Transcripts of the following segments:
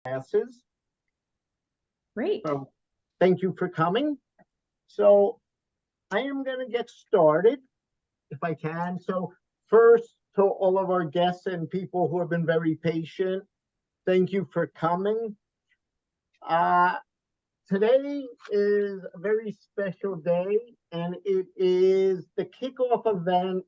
classes. Great. So thank you for coming. So I am going to get started if I can. So first, to all of our guests and people who have been very patient, thank you for coming. Today is a very special day, and it is the kickoff event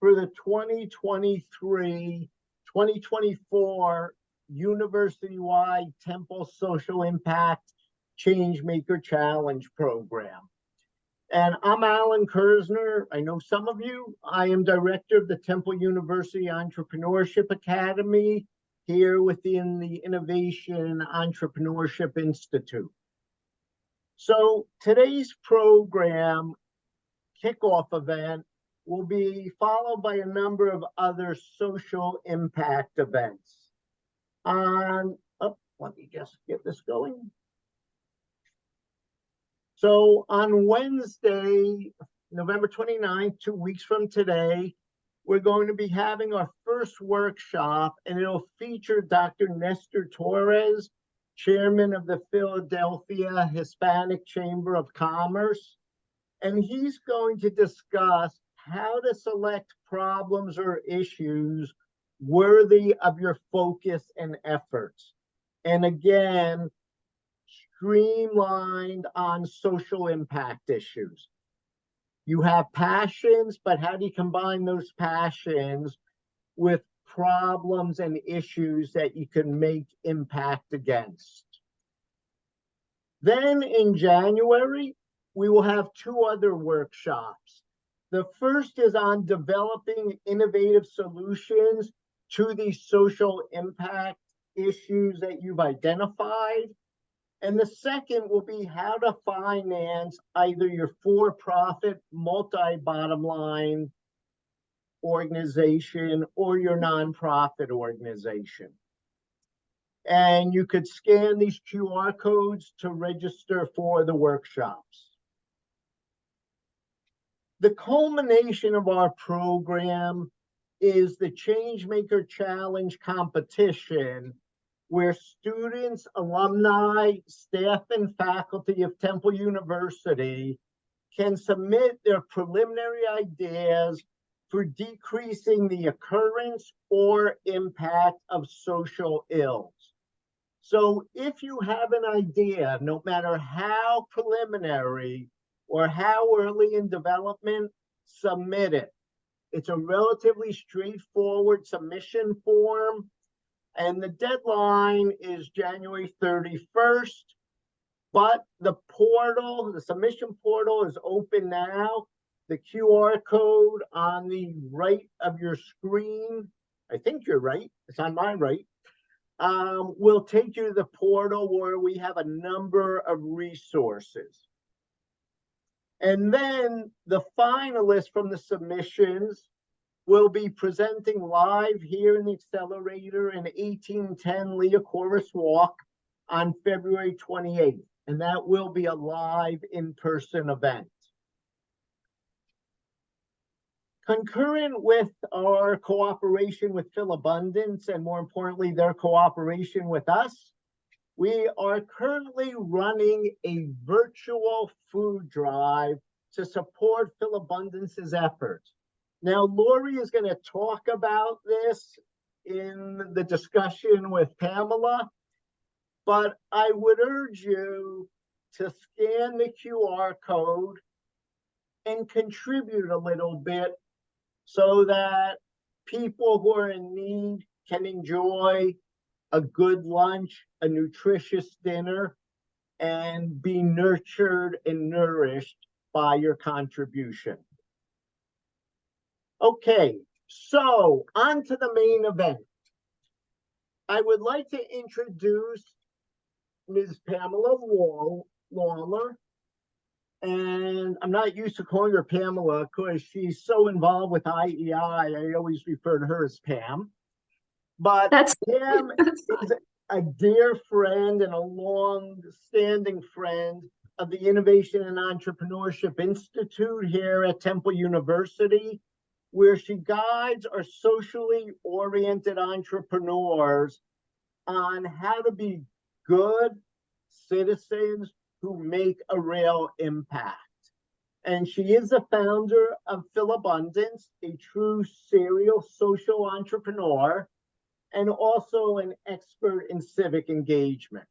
for the 2023-2024 university-wide Temple Social Impact Changemaker Challenge program. And I'm Alan Kersner. I know some of you. I am director of the Temple University Entrepreneurship Academy here within the Innovation Entrepreneurship Institute. So today's program kickoff event will be followed by a number of other social impact events. Let me just get this going. So on Wednesday, November 29th, 2 weeks from today, we're going to be having our first workshop, and it'll feature Dr. Nestor Torres, chairman of the Philadelphia Hispanic Chamber of Commerce. And he's going to discuss how to select problems or issues worthy of your focus and efforts. And again, streamlined on social impact issues. You have passions, but how do you combine those passions with problems and issues that you can make impact against? Then in January, we will have two other workshops. The first is on developing innovative solutions to these social impact issues that you've identified. And the second will be how to finance either your for-profit multi-bottom line organization or your nonprofit organization. And you could scan these QR codes to register for the workshops. The culmination of our program is the Changemaker Challenge competition, where students, alumni, staff, and faculty of Temple University can submit their preliminary ideas for decreasing the occurrence or impact of social ills. So if you have an idea, no matter how preliminary or how early in development, submit it. It's a relatively straightforward submission form, and the deadline is January 31st, but the portal, the submission portal is open now. The QR code on the right of your screen, I think you're right, it's on my right, will take you to the portal where we have a number of resources. And then the finalists from the submissions will be presenting live here in the accelerator in 1810 Leocoris Walk on February 28th. And that will be a live in-person event. Concurrent with our cooperation with Philabundance, and more importantly, their cooperation with us, we are currently running a virtual food drive to support Philabundance's efforts. Now, Loree is going to talk about this in the discussion with Pamela, but I would urge you to scan the QR code and contribute a little bit so that people who are in need can enjoy a good lunch, a nutritious dinner, and be nurtured and nourished by your contribution. Okay, so on to the main event. I would like to introduce Ms. Pamela Lawler, and I'm not used to calling her Pamela because she's so involved with IEI, I always refer to her as Pam. But Pam is a dear friend and a long-standing friend of the Innovation and Entrepreneurship Institute here at Temple University, where she guides our socially oriented entrepreneurs on how to be good citizens who make a real impact. And she is the founder of Philabundance, a true serial social entrepreneur, and also an expert in civic engagement.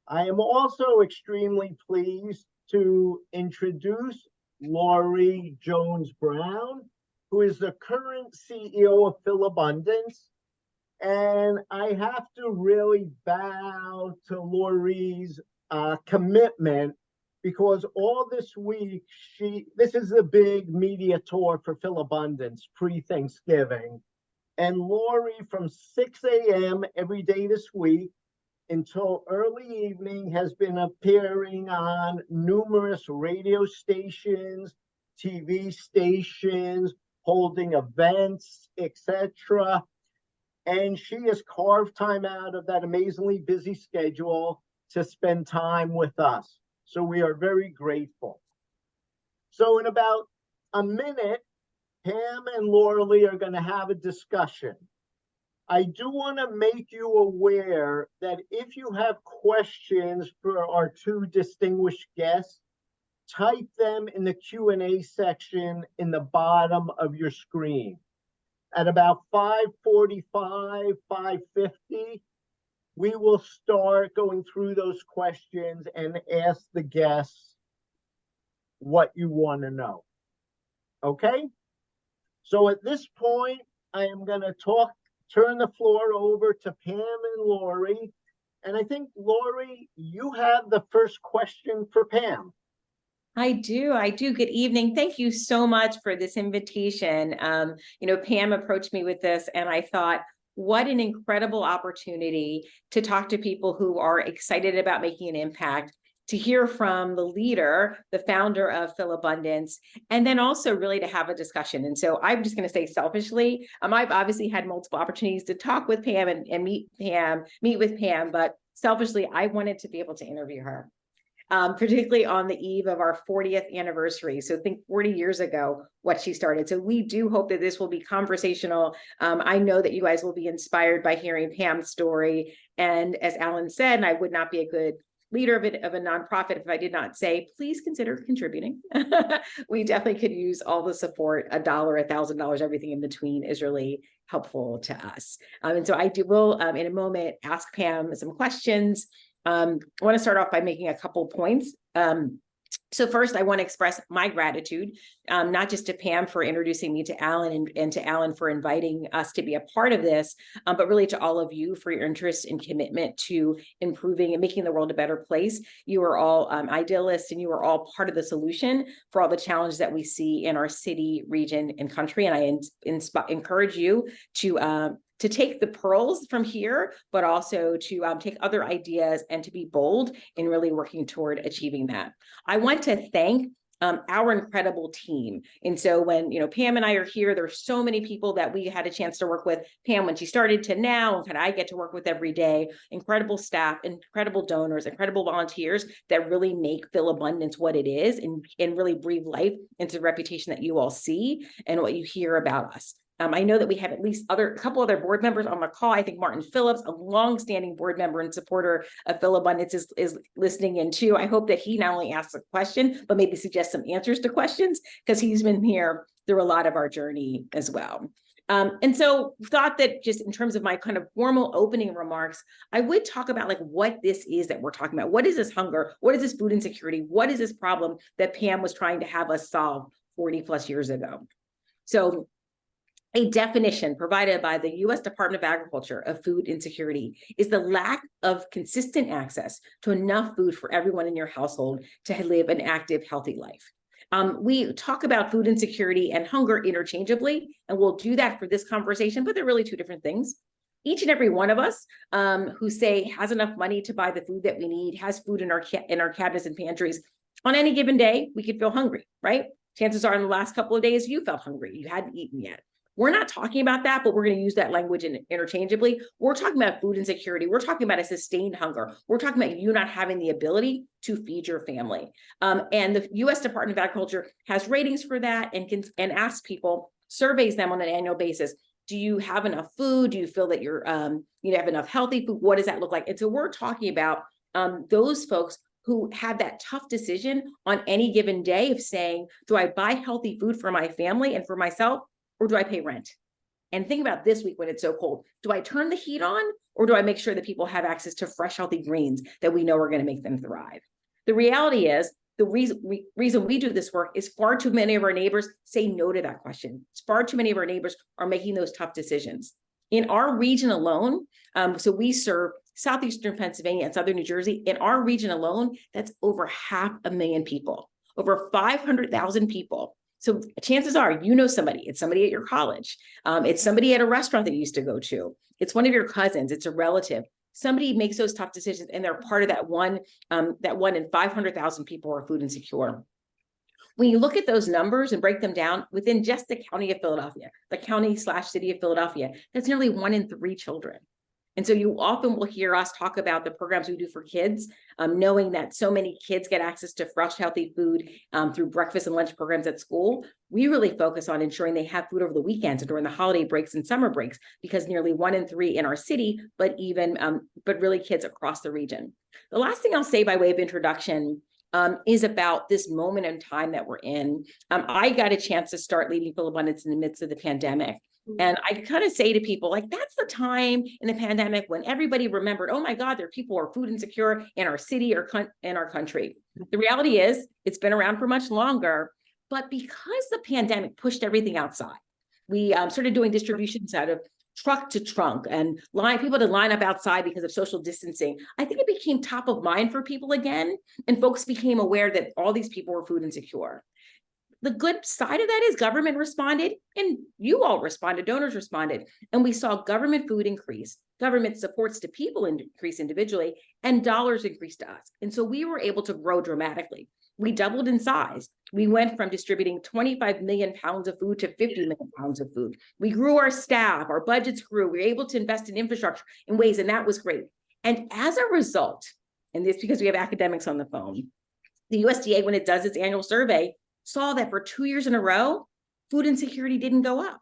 I am also extremely pleased to introduce Loree Jones-Brown, who is the current CEO of Philabundance. And I have to really bow to Loree's commitment, because all this week, this is a big media tour for Philabundance pre-Thanksgiving. And Loree, from 6 a.m. every day this week until early evening, has been appearing on numerous radio stations, TV stations, holding events, etc. And she has carved time out of that amazingly busy schedule to spend time with us. So we are very grateful. So in about a minute, Pam and Loree are going to have a discussion. I do want to make you aware that if you have questions for our two distinguished guests, type them in the Q&A section in the bottom of your screen. At about 5:45, 5:50, we will start going through those questions and ask the guests what you want to know. Okay? So at this point, I am going to turn the floor over to Pam and Loree. And I think, Loree, you have the first question for Pam. I do. Good evening. Thank you so much for this invitation. Pam approached me with this, and I thought, what an incredible opportunity to talk to people who are excited about making an impact, to hear from the leader, the founder of Philabundance, and then also really to have a discussion. And so I'm just going to say selfishly, I've obviously had multiple opportunities to talk with Pam and meet with Pam, but selfishly, I wanted to be able to interview her. Particularly on the eve of our 40th anniversary. So think 40 years ago, what she started. So we do hope that this will be conversational. I know that you guys will be inspired by hearing Pam's story. And as Alan said, and I would not be a good leader of a nonprofit if I did not say, please consider contributing. We definitely could use all the support. $1, $1,000, everything in between is really helpful to us. And so I will, in a moment, ask Pam some questions. I want to start off by making a couple points. So first, I want to express my gratitude, not just to Pam for introducing me to Alan and to Alan for inviting us to be a part of this, but really to all of you for your interest and commitment to improving and making the world a better place. You are all idealists, and you are all part of the solution for all the challenges that we see in our city, region, and country. And I encourage you to take the pearls from here, but also to take other ideas and to be bold in really working toward achieving that. I want to thank our incredible team. And so when Pam and I are here, there's so many people that we had a chance to work with. Pam, when she started, to now, and I get to work with every day. Incredible staff, incredible donors, incredible volunteers that really make Philabundance what it is, and really breathe life into the reputation that you all see and what you hear about us. I know that we have at least a couple other board members on the call. I think Martin Phillips, a longstanding board member and supporter of Philabundance, is listening in too. I hope that he not only asks a question, but maybe suggests some answers to questions, because he's been here through a lot of our journey as well. And so thought that just in terms of my kind of formal opening remarks, I would talk about what this is that we're talking about. What is this hunger? What is this food insecurity? What is this problem that Pam was trying to have us solve 40 plus years ago? So a definition provided by the U.S. Department of Agriculture of food insecurity is the lack of consistent access to enough food for everyone in your household to live an active, healthy life. We talk about food insecurity and hunger interchangeably, and we'll do that for this conversation, but they're really two different things. Each and every one of us who say has enough money to buy the food that we need, has food in our cabinets and pantries, on any given day, we could feel hungry, right? Chances are in the last couple of days, you felt hungry. You hadn't eaten yet. We're not talking about that, but we're going to use that language interchangeably. We're talking about food insecurity. We're talking about a sustained hunger. We're talking about you not having the ability to feed your family. And the U.S. Department of Agriculture has ratings for that and asks people, surveys them on an annual basis. Do you have enough food? Do you feel that you're, you have enough healthy food? What does that look like? And so we're talking about those folks who have that tough decision on any given day of saying, do I buy healthy food for my family and for myself, or do I pay rent? And think about this week when it's so cold. Do I turn the heat on, or do I make sure that people have access to fresh, healthy greens that we know are going to make them thrive? The reality is, the reason we do this work is far too many of our neighbors say no to that question. Far too many of our neighbors are making those tough decisions. In our region alone, so we serve southeastern Pennsylvania and southern New Jersey. In our region alone, that's over 500,000 people, over 500,000 people. So chances are, you know somebody. It's somebody at your college. It's somebody at a restaurant that you used to go to. It's one of your cousins. It's a relative. Somebody makes those tough decisions, and they're part of that one in 500,000 people are food insecure. When you look at those numbers and break them down within just the county of Philadelphia, the county/city of Philadelphia, that's nearly 1 in 3 children. And so you often will hear us talk about the programs we do for kids, knowing that so many kids get access to fresh, healthy food through breakfast and lunch programs at school. We really focus on ensuring they have food over the weekends and during the holiday breaks and summer breaks, because nearly 1 in 3 in our city, but really kids across the region. The last thing I'll say by way of introduction is about this moment in time that we're in. I got a chance to start leading Philabundance in the midst of the pandemic. And I kind of say to people, like, that's the time in the pandemic when everybody remembered, oh my God, there are people who are food insecure in our city or in our country. The reality is, it's been around for much longer, but because the pandemic pushed everything outside, we started doing distributions out of truck to trunk and people to line up outside because of social distancing. I think it became top of mind for people again, and folks became aware that all these people were food insecure. The good side of that is government responded, and you all responded, donors responded, and we saw government food increase, government supports to people increase individually, and dollars increased to us. And so we were able to grow dramatically. We doubled in size. We went from distributing 25 million pounds of food to 50 million pounds of food. We grew our staff, our budgets grew. We were able to invest in infrastructure in ways, and that was great. And as a result, and this because we have academics on the phone, the USDA, when it does its annual survey, saw that for 2 years in a row, food insecurity didn't go up.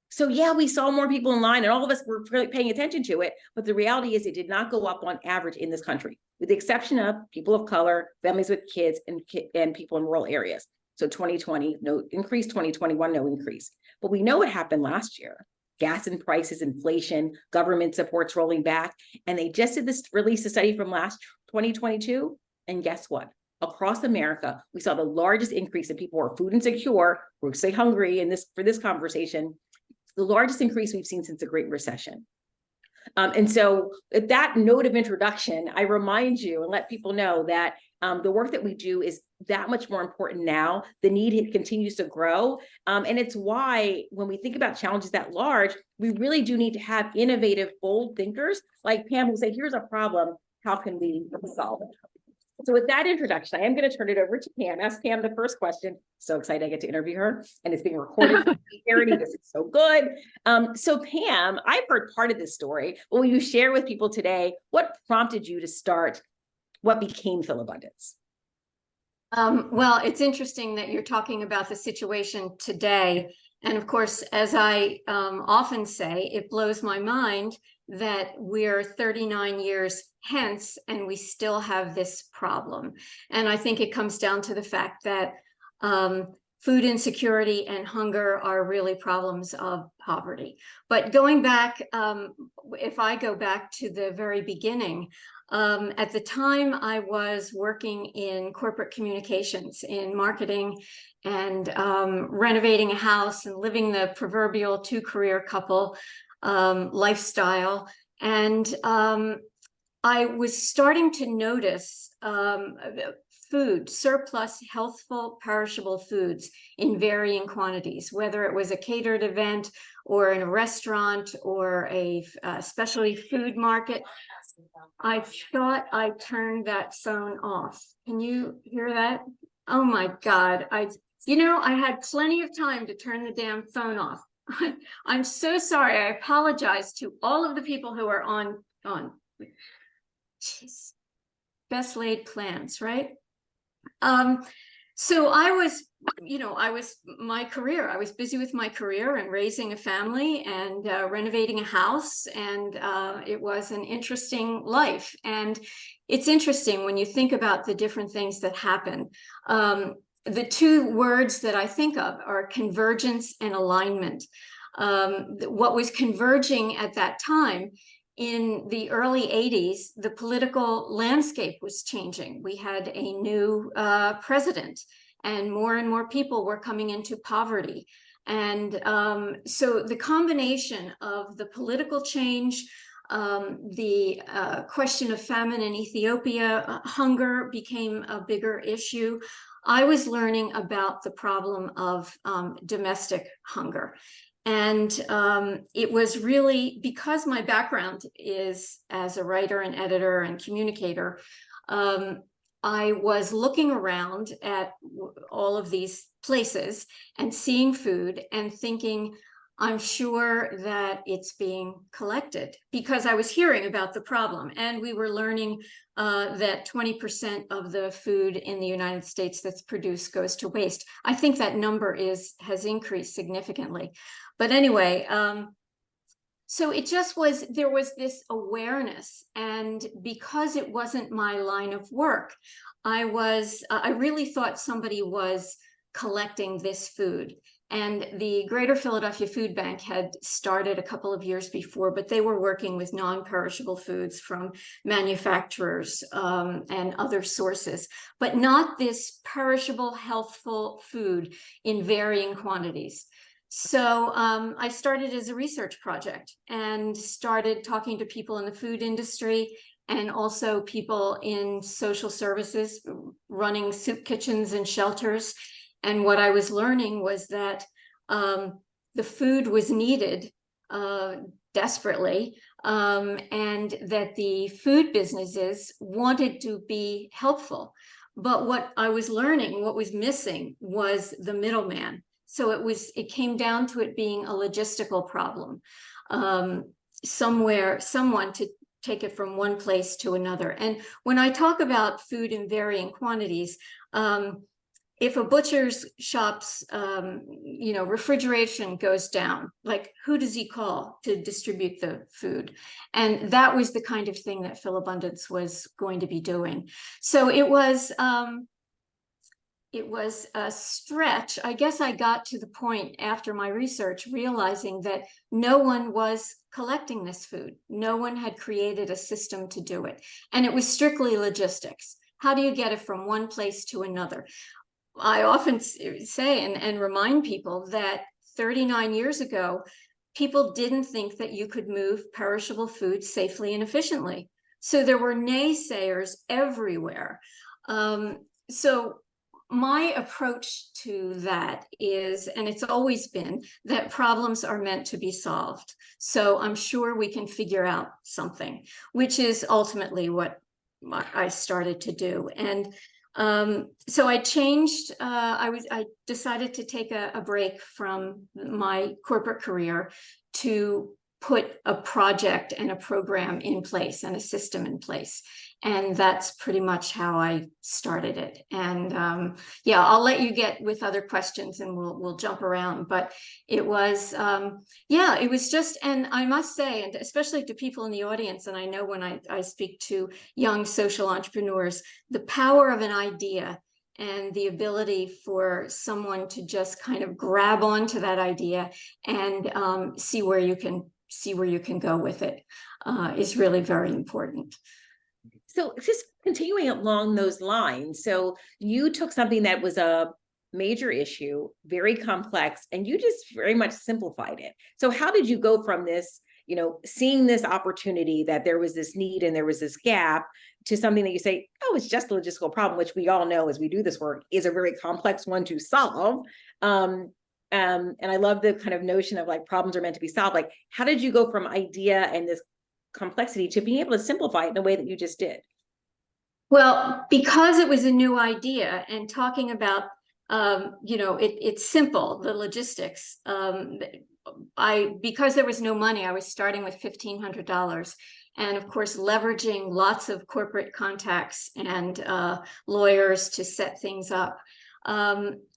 So yeah, we saw more people in line and all of us were really paying attention to it, but the reality is it did not go up on average in this country, with the exception of people of color, families with kids, and people in rural areas. So 2020, no increase, 2021, no increase. But we know what happened last year. Gas and prices, inflation, government supports rolling back. And they just did release a study from last 2022. And guess what? Across America, we saw the largest increase in people who are food insecure, we'll say hungry for this conversation, the largest increase we've seen since the Great Recession. And so at that note of introduction, I remind you and let people know that the work that we do is that much more important now. The need continues to grow. And it's why when we think about challenges that large, we really do need to have innovative, bold thinkers like Pam who say, here's a problem, how can we solve it? So with that introduction, I am going to turn it over to Pam. Ask Pam the first question. So excited I get to interview her, and it's being recorded for security. This is so good. So Pam, I've heard part of this story. Will you share with people today what prompted you to start what became Philabundance? Well, it's interesting that you're talking about the situation today. And of course, as I often say, it blows my mind that we're 39 years hence and we still have this problem. And I think it comes down to the fact that food insecurity and hunger are really problems of poverty. But going back, if I go back to the very beginning, at the time I was working in corporate communications, in marketing, and renovating a house and living the proverbial 2-career couple lifestyle. And I was starting to notice food, surplus, healthful, perishable foods in varying quantities, whether it was a catered event or in a restaurant or a specialty food market. I thought I turned that phone off. Can you hear that? Oh my God. I had plenty of time to turn the damn phone off. I'm so sorry. I apologize to all of the people who are on. Jeez. Best laid plans, right? So I was I was busy with my career and raising a family and renovating a house. And it was an interesting life. And it's interesting when you think about the different things that happen. The two words that I think of are convergence and alignment. What was converging at that time, in the early 80s, the political landscape was changing. We had a new president, and more people were coming into poverty. And so the combination of the political change, the question of famine in Ethiopia, hunger became a bigger issue. I was learning about the problem of domestic hunger. And it was really because my background is as a writer and editor and communicator. I was looking around at all of these places and seeing food and thinking, I'm sure that it's being collected, because I was hearing about the problem. And we were learning that 20% of the food in the United States that's produced goes to waste. I think that number has increased significantly. But anyway, so it just was, there was this awareness. And because it wasn't my line of work, I really thought somebody was collecting this food. And the Greater Philadelphia Food Bank had started a couple of years before, but they were working with non-perishable foods from manufacturers and other sources, but not this perishable, healthful food in varying quantities. So I started as a research project and started talking to people in the food industry and also people in social services, running soup kitchens and shelters. And what I was learning was that the food was needed desperately, and that the food businesses wanted to be helpful. But what I was learning, what was missing, was the middleman. So it came down to it being a logistical problem, someone to take it from one place to another. And when I talk about food in varying quantities, if a butcher's shop's, refrigeration goes down, like, who does he call to distribute the food? And that was the kind of thing that Philabundance was going to be doing. So it was a stretch. I guess I got to the point after my research realizing that no one was collecting this food. No one had created a system to do it. And it was strictly logistics. How do you get it from one place to another? I often say and remind people that 39 years ago, people didn't think that you could move perishable food safely and efficiently. So there were naysayers everywhere. So my approach to that is, and it's always been, that problems are meant to be solved. So I'm sure we can figure out something, which is ultimately what I started to do. And so I changed, I decided to take a break from my corporate career to put a project and a program in place and a system in place. And that's pretty much how I started it. And yeah, I'll let you get with other questions and we'll jump around. But it was, yeah, it was just, and I must say, and especially to people in the audience, and I know when I speak to young social entrepreneurs, the power of an idea and the ability for someone to just kind of grab onto that idea and see where you can go with it is really very important. So just continuing along those lines, so you took something that was a major issue, very complex, and you just very much simplified it. So how did you go from this, seeing this opportunity that there was this need and there was this gap, to something that you say, oh, it's just a logistical problem, which we all know as we do this work is a very complex one to solve. And I love the kind of notion of like problems are meant to be solved. Like, how did you go from idea and this complexity to being able to simplify it in the way that you just did? Well, because it was a new idea and talking about, it's simple, the logistics. Because there was no money, I was starting with $1,500. And of course, leveraging lots of corporate contacts and lawyers to set things up.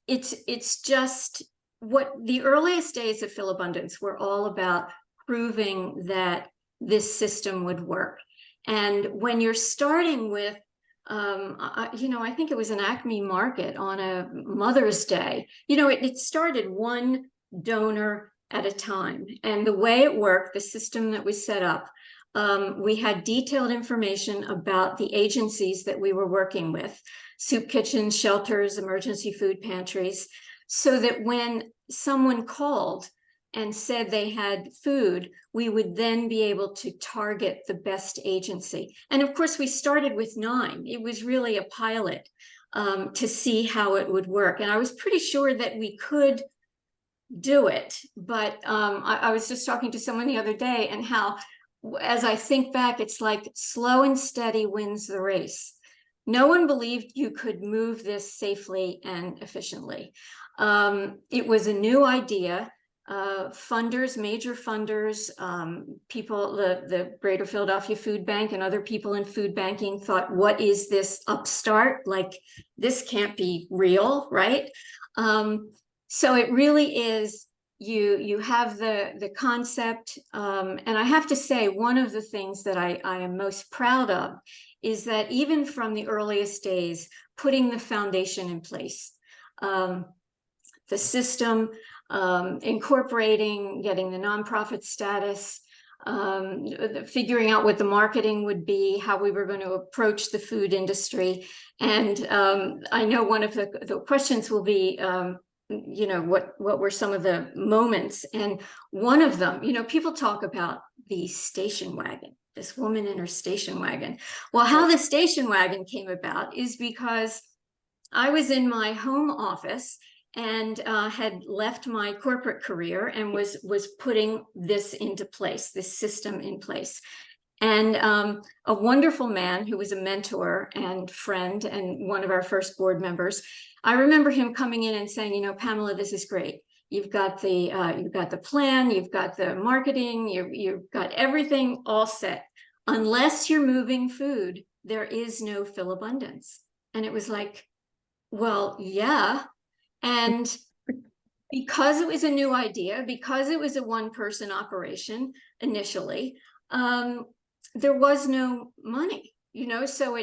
it's just what the earliest days of Philabundance were all about, proving that this system would work. And when you're starting with, I think it was an Acme Market on a Mother's Day, it started one donor at a time. And the way it worked, the system that was set up, we had detailed information about the agencies that we were working with, soup kitchens, shelters, emergency food pantries, so that when someone called and said they had food, we would then be able to target the best agency. And of course, we started with 9. It was really a pilot to see how it would work. And I was pretty sure that we could do it. But I was just talking to someone the other day, and how, as I think back, it's like slow and steady wins the race. No one believed you could move this safely and efficiently. It was a new idea. Funders, major funders, people, the Greater Philadelphia Food Bank and other people in food banking thought, what is this upstart? Like, this can't be real, right? So it really is, you have the concept. And I have to say, one of the things that I am most proud of is that even from the earliest days, putting the foundation in place, the system, incorporating, getting the nonprofit status, figuring out what the marketing would be, how we were going to approach the food industry. And I know one of the questions will be, what were some of the moments? And one of them, people talk about the station wagon, this woman in her station wagon. Well, how the station wagon came about is because I was in my home office and had left my corporate career and was putting this into place, this system in place. And a wonderful man who was a mentor and friend and one of our first board members, I remember him coming in and saying, Pamela, this is great. You've got the plan, you've got the marketing, you've got everything all set. Unless you're moving food, there is no Philabundance. And it was like, well, yeah. And because it was a new idea, because it was a one-person operation initially, there was no money, so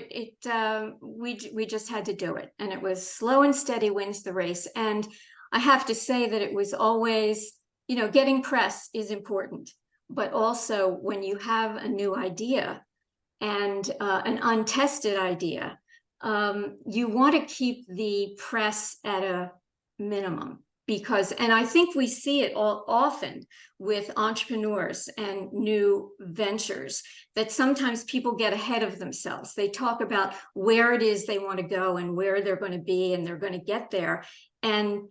we just had to do it. And it was slow and steady wins the race. And I have to say that it was always, getting press is important, but also when you have a new idea and an untested idea, you want to keep the press at a minimum, because, and I think we see it all often with entrepreneurs and new ventures, that sometimes people get ahead of themselves. They talk about where it is they want to go and where they're going to be, and they're going to get there, and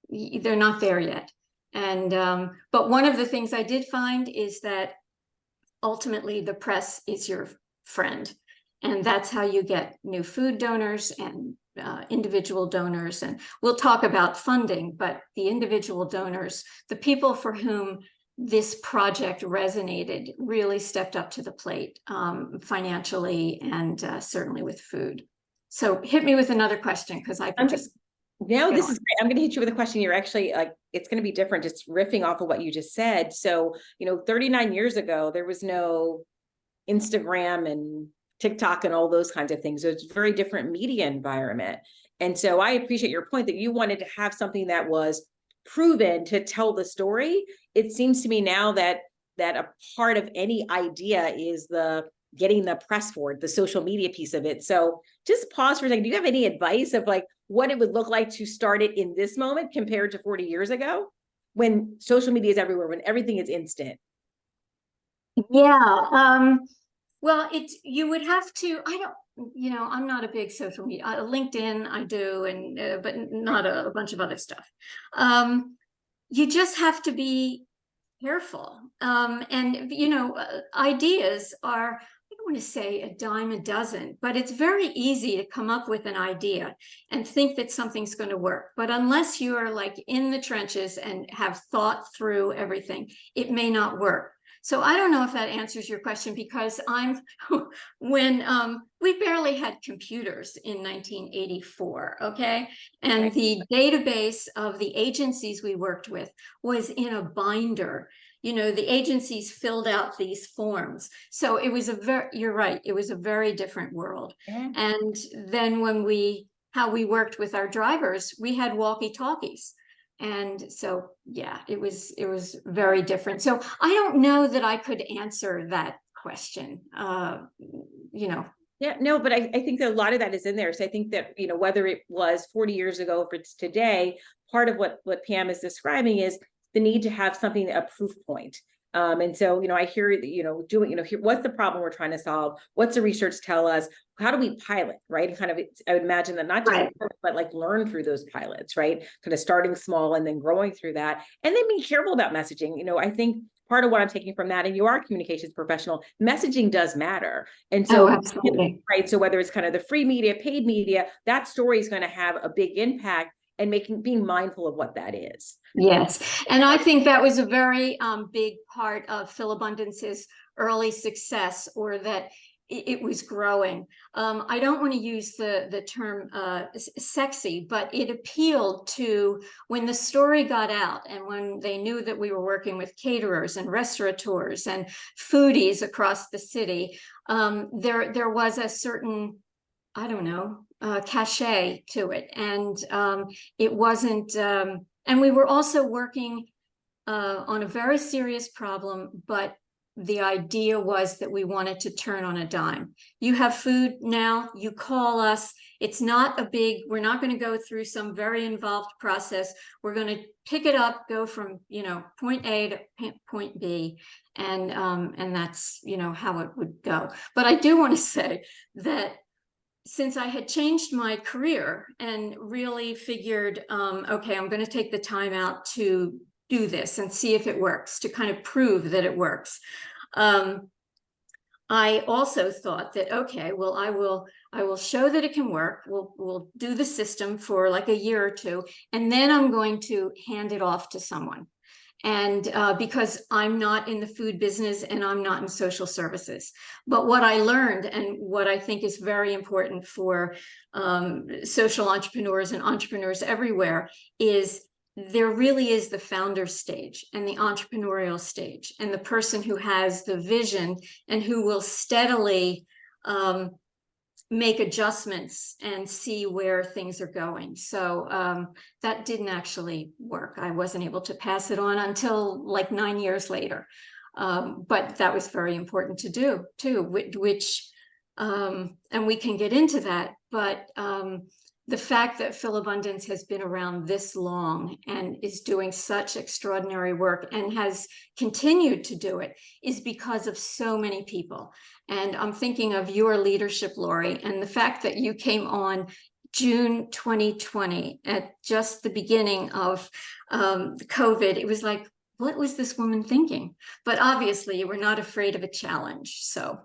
they're not there yet. And but one of the things I did find is that ultimately the press is your friend, and that's how you get new food donors and individual donors. And we'll talk about funding, but the individual donors, the people for whom this project resonated, really stepped up to the plate financially and certainly with food. So hit me with another question, because I could just... No, this is great. I'm going to hit you with a question. You're actually like, it's going to be different, just riffing off of what you just said. So, 39 years ago, there was no Instagram and TikTok and all those kinds of things. So it's a very different media environment. And so I appreciate your point that you wanted to have something that was proven to tell the story. It seems to me now that a part of any idea is getting the press for it, the social media piece of it. So just pause for a second. Do you have any advice of like what it would look like to start it in this moment compared to 40 years ago, when social media is everywhere, when everything is instant? Yeah. Well, you would have to, I'm not a big social media, LinkedIn I do, and but not a bunch of other stuff. You just have to be careful. And, ideas are, I don't want to say a dime a dozen, but it's very easy to come up with an idea and think that something's going to work. But unless you are like in the trenches and have thought through everything, it may not work. So I don't know if that answers your question, because when we barely had computers in 1984, okay? And Right. the database of the agencies we worked with was in a binder. You know, the agencies filled out these forms. So it was you're right, it was a very different world. Yeah. And then how we worked with our drivers, we had walkie-talkies. And so, yeah, it was very different. So I don't know that I could answer that question. You know. Yeah, no, but I think that a lot of that is in there. So I think that, whether it was 40 years ago, if it's today, part of what Pam is describing is the need to have something, a proof point. And so, I hear, here, what's the problem we're trying to solve? What's the research tell us? How do we pilot, right? And kind of, I would imagine that not just, Right. but like learn through those pilots, right? Kind of starting small and then growing through that. And then being careful about messaging. I think part of what I'm taking from that, and you are a communications professional, messaging does matter. And so, absolutely. right. So whether it's kind of the free media, paid media, that story is going to have a big impact, and being mindful of what that is. Yes. And I think that was a very big part of Philabundance's early success, or that it was growing. I don't want to use the term sexy, but it appealed to, when the story got out and when they knew that we were working with caterers and restaurateurs and foodies across the city, there was a certain, I don't know, cachet to it. And it wasn't, and we were also working on a very serious problem, but the idea was that we wanted to turn on a dime. You have food now, you call us. It's not we're not going to go through some very involved process. We're going to pick it up, go from, point A to point B. And that's, how it would go. But I do want to say that since I had changed my career and really figured, okay, I'm going to take the time out to do this and see if it works, to kind of prove that it works. I also thought that, okay, well, I will show that it can work. We'll do the system for like a year or two, and then I'm going to hand it off to someone. And because I'm not in the food business and I'm not in social services. But what I learned, and what I think is very important for social entrepreneurs and entrepreneurs everywhere, is there really is the founder stage and the entrepreneurial stage, and the person who has the vision and who will steadily make adjustments and see where things are going. So that didn't actually work. I wasn't able to pass it on until like 9 years later. But that was very important to do too, which, and we can get into that, but the fact that Philabundance has been around this long and is doing such extraordinary work and has continued to do it is because of so many people. And I'm thinking of your leadership, Loree, and the fact that you came on June 2020 at just the beginning of COVID. It was like, what was this woman thinking? But obviously you were not afraid of a challenge. So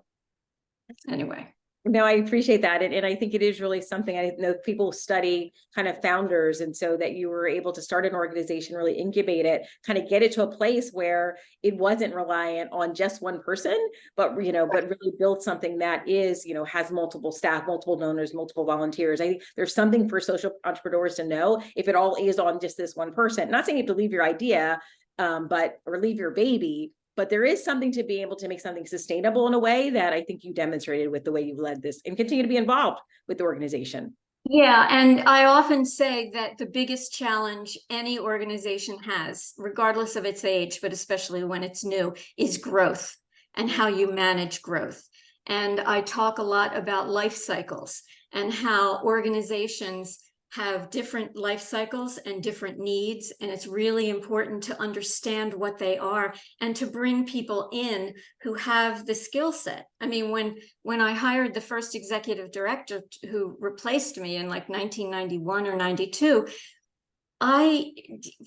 anyway. No, I appreciate that. And I think it is really something. I know people study kind of founders. And so that you were able to start an organization, really incubate it, kind of get it to a place where it wasn't reliant on just one person, but, but really build something that is, has multiple staff, multiple donors, multiple volunteers. I think there's something for social entrepreneurs to know if it all is on just this one person. Not saying you have to leave your idea, or leave your baby, but there is something to be able to make something sustainable in a way that I think you demonstrated with the way you've led this and continue to be involved with the organization. Yeah, and I often say that the biggest challenge any organization has, regardless of its age, but especially when it's new, is growth and how you manage growth. And I talk a lot about life cycles and how organizations have different life cycles and different needs. And it's really important to understand what they are and to bring people in who have the skill set. I mean, when I hired the first executive director who replaced me in like 1991 or 92,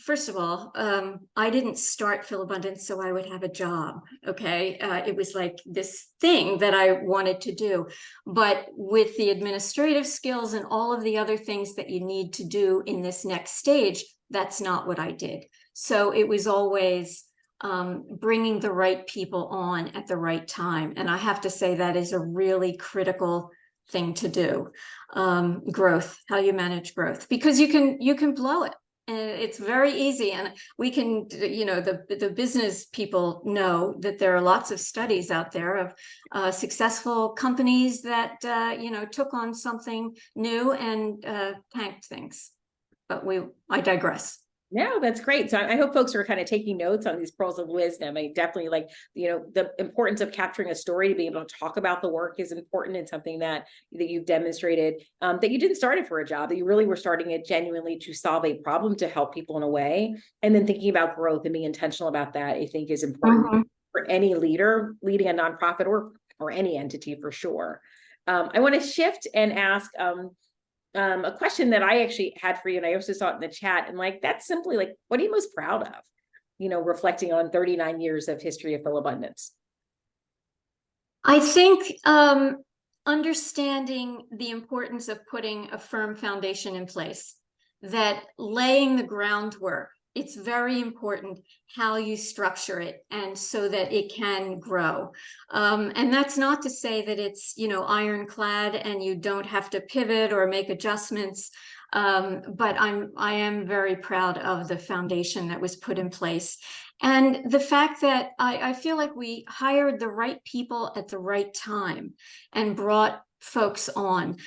first of all, I didn't start Philabundance so I would have a job, okay? It was like this thing that I wanted to do. But with the administrative skills and all of the other things that you need to do in this next stage, that's not what I did. So it was always, bringing the right people on at the right time. And I have to say that is a really critical thing to do. Growth, how you manage growth, because you can blow it. And it's very easy. And we can, the business people know that there are lots of studies out there of successful companies that, took on something new and tanked things. But I digress. No, that's great. So I hope folks are kind of taking notes on these pearls of wisdom. I definitely like, the importance of capturing a story to be able to talk about the work is important, and something that you've demonstrated, that you didn't start it for a job, that you really were starting it genuinely to solve a problem, to help people in a way. And then thinking about growth and being intentional about that, I think is important for any leader leading a nonprofit or any entity for sure. I want to shift and ask, a question that I actually had for you, and I also saw it in the chat, and that's simply what are you most proud of, reflecting on 39 years of history of Philabundance? I think understanding the importance of putting a firm foundation in place, that laying the groundwork, it's very important how you structure it, and so that it can grow. And that's not to say that it's, ironclad and you don't have to pivot or make adjustments. But I am very proud of the foundation that was put in place. And the fact that I feel like we hired the right people at the right time and brought folks on.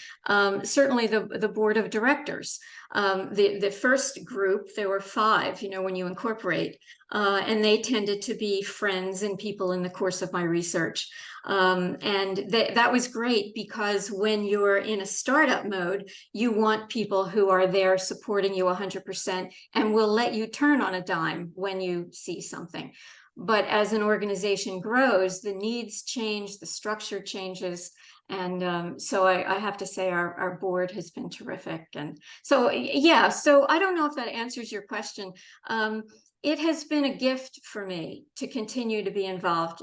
Certainly the board of directors. The first group, there were 5, when you incorporate, and they tended to be friends and people in the course of my research. And that was great, because when you're in a startup mode, you want people who are there supporting you 100% and will let you turn on a dime when you see something. But as an organization grows, the needs change, the structure changes. And so I have to say our board has been terrific. And so, yeah, so I don't know if that answers your question. It has been a gift for me to continue to be involved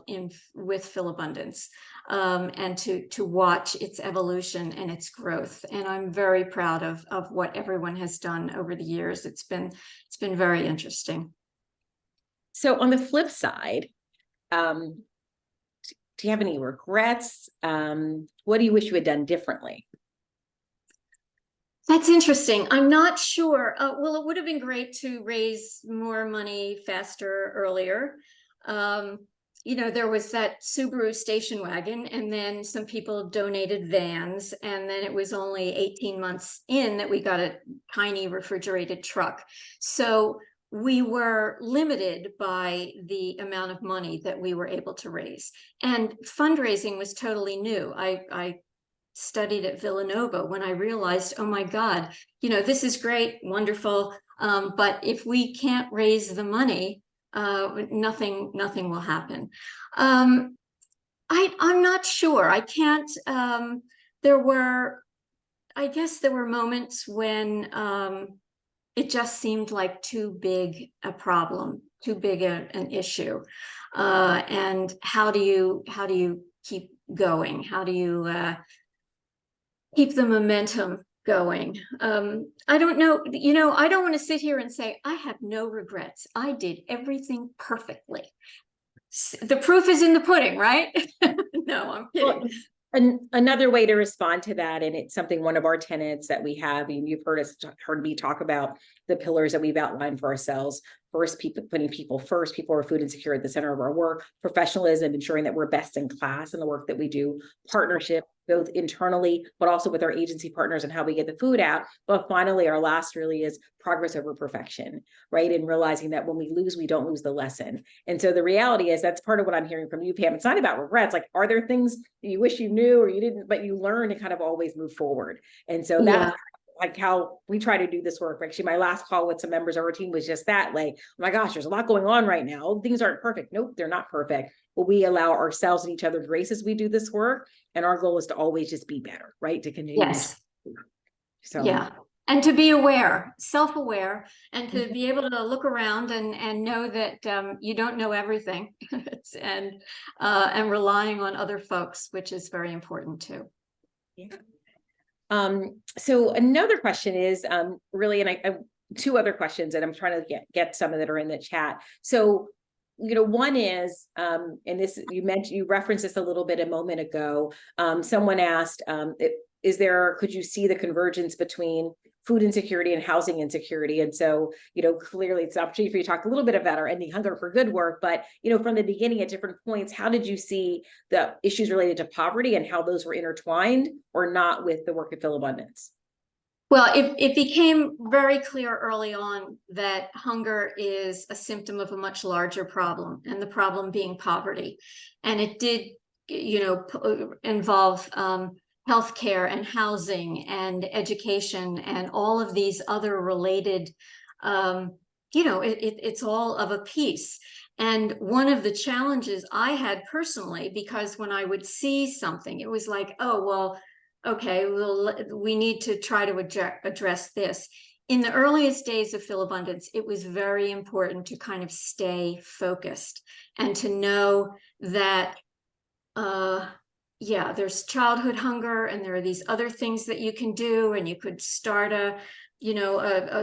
with Philabundance, and to watch its evolution and its growth. And I'm very proud of what everyone has done over the years. It's been very interesting. So on the flip side, do you have any regrets? What do you wish you had done differently? That's interesting. I'm not sure. Well, it would have been great to raise more money faster, earlier. There was that Subaru station wagon, and then some people donated vans, and then it was only 18 months in that we got a tiny refrigerated truck. So we were limited by the amount of money that we were able to raise. And fundraising was totally new. I studied at Villanova when I realized, oh my God, this is great, wonderful. But if we can't raise the money, nothing will happen. I'm not sure. I can't, I guess there were moments when, it just seemed like too big a problem, too big an issue. And how do you keep going? How do you keep the momentum going? I don't know. I don't want to sit here and say I have no regrets. I did everything perfectly. The proof is in the pudding, right? No, I'm kidding. Well, another way to respond to that, and it's something, one of our tenets that we have, and you've heard me talk about the pillars that we've outlined for ourselves. First, putting people first, people are food insecure at the center of our work, professionalism, ensuring that we're best in class in the work that we do, partnership, both internally, but also with our agency partners and how we get the food out. But finally, our last really is progress over perfection, right? And realizing that when we lose, we don't lose the lesson. And so the reality is that's part of what I'm hearing from you, Pam. It's not about regrets. Are there things that you wish you knew or you didn't, but you learn to kind of always move forward. And so that's how we try to do this work. Actually, my last call with some members of our team was just that, oh my gosh, there's a lot going on right now. Things aren't perfect. Nope, they're not perfect. But we allow ourselves and each other grace as we do this work. And our goal is to always just be better, right? To continue. Yes. So yeah. And to be aware, self-aware, and to be able to look around and know that you don't know everything, and relying on other folks, which is very important too. Yeah. So another question is really, and I 2 other questions, and I'm trying to get some that are in the chat. So one is, and this, you referenced this a little bit a moment ago. Someone asked, could you see the convergence between food insecurity and housing insecurity? And so, clearly it's an opportunity for you to talk a little bit about our Ending Hunger for Good work, but, from the beginning at different points, how did you see the issues related to poverty and how those were intertwined or not with the work at Philabundance? Well, it became very clear early on that hunger is a symptom of a much larger problem, and the problem being poverty. And it did, involve healthcare and housing and education and all of these other related, it's all of a piece. And one of the challenges I had personally, because when I would see something, it was like, oh, well, okay, we need to try to address this. In the earliest days of Philabundance, it was very important to kind of stay focused and to know that, there's childhood hunger and there are these other things that you can do, and you could start a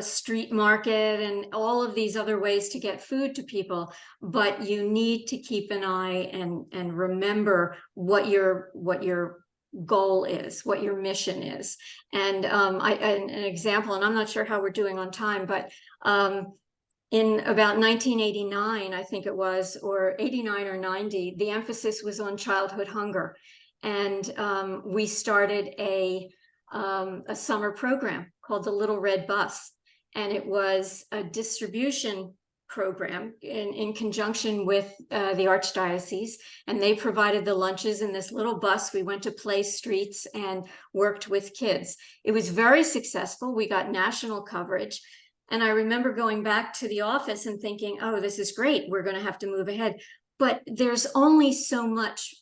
street market and all of these other ways to get food to people, but you need to keep an eye and remember what your goal is, what your mission is. And an example, and I'm not sure how we're doing on time, but in about 1989, I think it was, or 89 or 90, the emphasis was on childhood hunger. And we started a summer program called the Little Red Bus. And it was a distribution program in conjunction with the Archdiocese, and they provided the lunches in this little bus. We went to play streets and worked with kids. It was very successful. We got national coverage. And I remember going back to the office and thinking, oh, this is great. We're going to have to move ahead. But there's only so much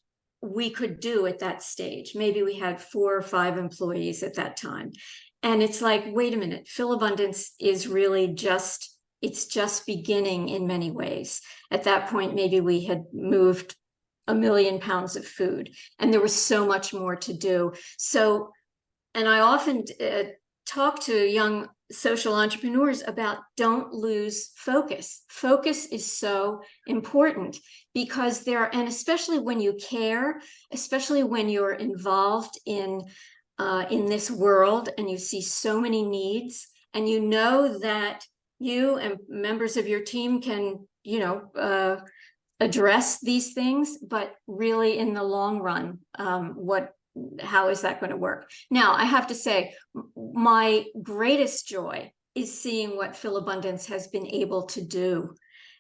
we could do at that stage. Maybe we had 4 or 5 employees at that time. And it's like, wait a minute, Philabundance is really it's just beginning in many ways. At that point, maybe we had moved 1 million pounds of food, and there was so much more to do. So, and I often talk to young social entrepreneurs about don't lose focus. Focus is so important because and especially when you care, especially when you're involved in this world and you see so many needs, and you know that you and members of your team can, address these things, but really in the long run, how is that going to work? Now, I have to say, my greatest joy is seeing what Philabundance has been able to do.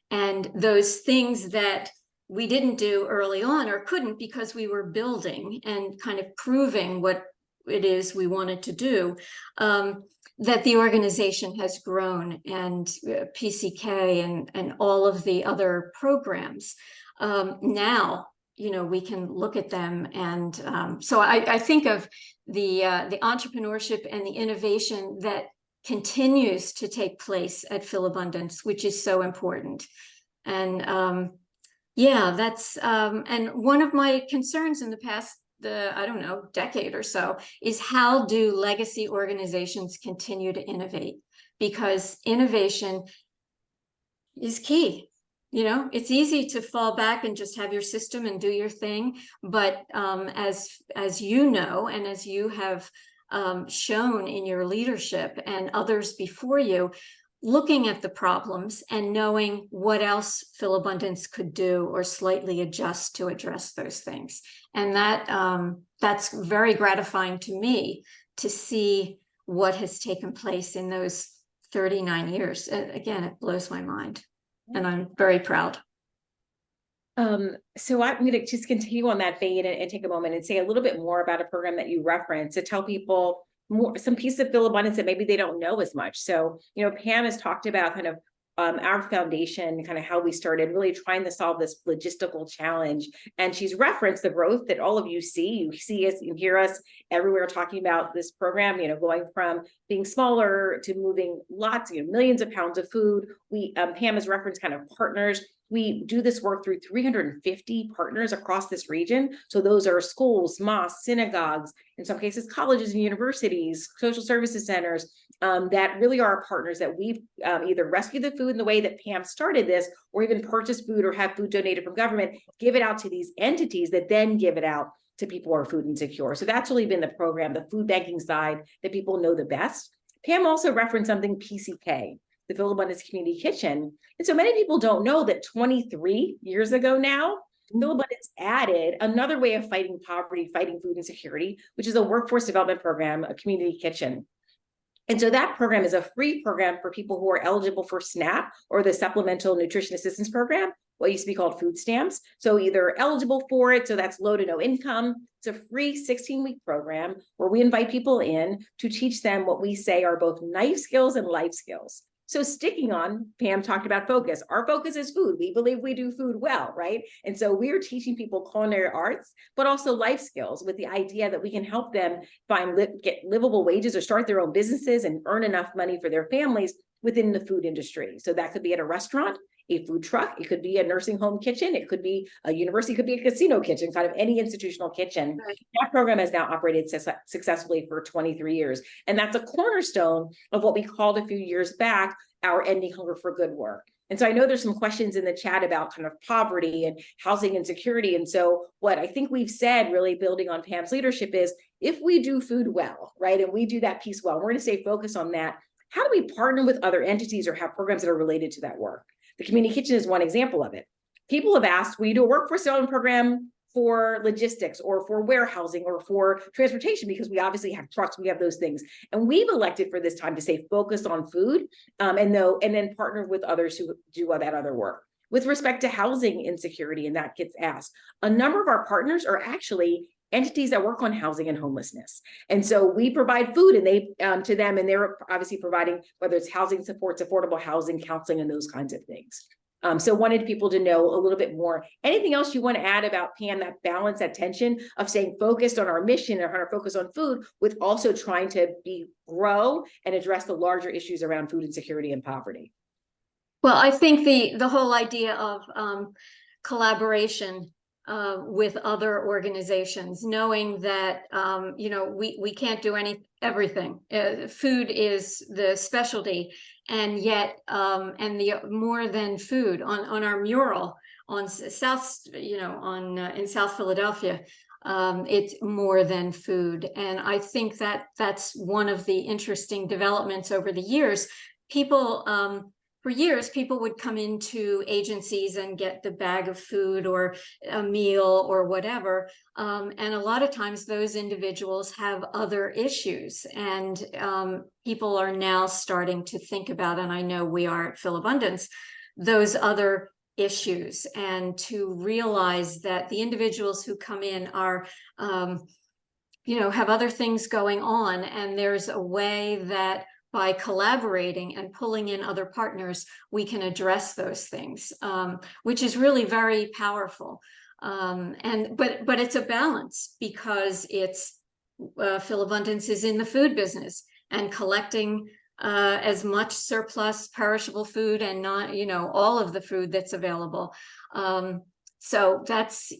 And those things that we didn't do early on or couldn't because we were building and kind of proving what it is we wanted to do, that the organization has grown, and PCK and all of the other programs. Now, we can look at them. And so I think of the entrepreneurship and the innovation that continues to take place at Philabundance, which is so important. And that's, and one of my concerns in the past, decade or so, is how do legacy organizations continue to innovate? Because innovation is key. It's easy to fall back and just have your system and do your thing. But as you know, and as you have shown in your leadership and others before you, looking at the problems and knowing what else Philabundance could do or slightly adjust to address those things. And that's very gratifying to me to see what has taken place in those 39 years. Again, it blows my mind, and I'm very proud. So I'm going to just continue on that vein and take a moment and say a little bit more about a program that you referenced to tell people some piece of Philabundance that maybe they don't know as much. So, Pam has talked about kind of our foundation, kind of how we started really trying to solve this logistical challenge. And she's referenced the growth that all of you see. You see us, you hear us everywhere talking about this program, going from being smaller to moving lots, millions of pounds of food. Pam has referenced kind of partners. We do this work through 350 partners across this region. So those are schools, mosques, synagogues, in some cases, colleges and universities, social services centers, that really are our partners that we've either rescued the food in the way that Pam started this, or even purchased food or have food donated from government, give it out to these entities that then give it out to people who are food insecure. So that's really been the program, the food banking side that people know the best. Pam also referenced something PCK, the Philabundance Community Kitchen. And so many people don't know that 23 years ago now, Philabundance added another way of fighting poverty, fighting food insecurity, which is a workforce development program, a community kitchen. And so that program is a free program for people who are eligible for SNAP or the Supplemental Nutrition Assistance Program, what used to be called food stamps. So either eligible for it, so that's low to no income. It's a free 16-week program where we invite people in to teach them what we say are both knife skills and life skills. So sticking on, Pam talked about focus. Our focus is food. We believe we do food well, right? And so we're teaching people culinary arts, but also life skills with the idea that we can help them get livable wages or start their own businesses and earn enough money for their families within the food industry. So that could be at a restaurant, a food truck, it could be a nursing home kitchen, it could be a university, it could be a casino kitchen, kind of any institutional kitchen. Right. That program has now operated successfully for 23 years. And that's a cornerstone of what we called a few years back, our Ending Hunger for Good work. And so I know there's some questions in the chat about kind of poverty and housing insecurity. And so what I think we've said, really building on Pam's leadership, is if we do food well, right, and we do that piece well, we're going to stay focused on that. How do we partner with other entities or have programs that are related to that work? The community kitchen is one example of it. People have asked, will you do a workforce development program for logistics or for warehousing or for transportation? Because we obviously have trucks, we have those things. And we've elected for this time to stay focused on food and then partner with others who do that other work. With respect to housing insecurity, and that gets asked, a number of our partners are actually entities that work on housing and homelessness. And so we provide food and they to them, and they're obviously providing, whether it's housing supports, affordable housing, counseling, and those kinds of things. So wanted people to know a little bit more. Anything else you want to add about, Pam, that balance, that tension of staying focused on our mission and our focus on food with also trying to grow and address the larger issues around food insecurity and poverty? Well, I think the whole idea of collaboration with other organizations, knowing that we can't do everything. Food is the specialty, and yet and the more than food on our mural on South, in South Philadelphia, it's more than food. And I think that that's one of the interesting developments over the years. For years, people would come into agencies and get the bag of food or a meal or whatever. And a lot of times those individuals have other issues, and people are now starting to think about, and I know we are at Philabundance, those other issues, and to realize that the individuals who come in are, have other things going on, and there's a way that by collaborating and pulling in other partners, we can address those things, which is really very powerful. But it's a balance, because it's Philabundance is in the food business and collecting as much surplus perishable food and not, all of the food that's available. So that's,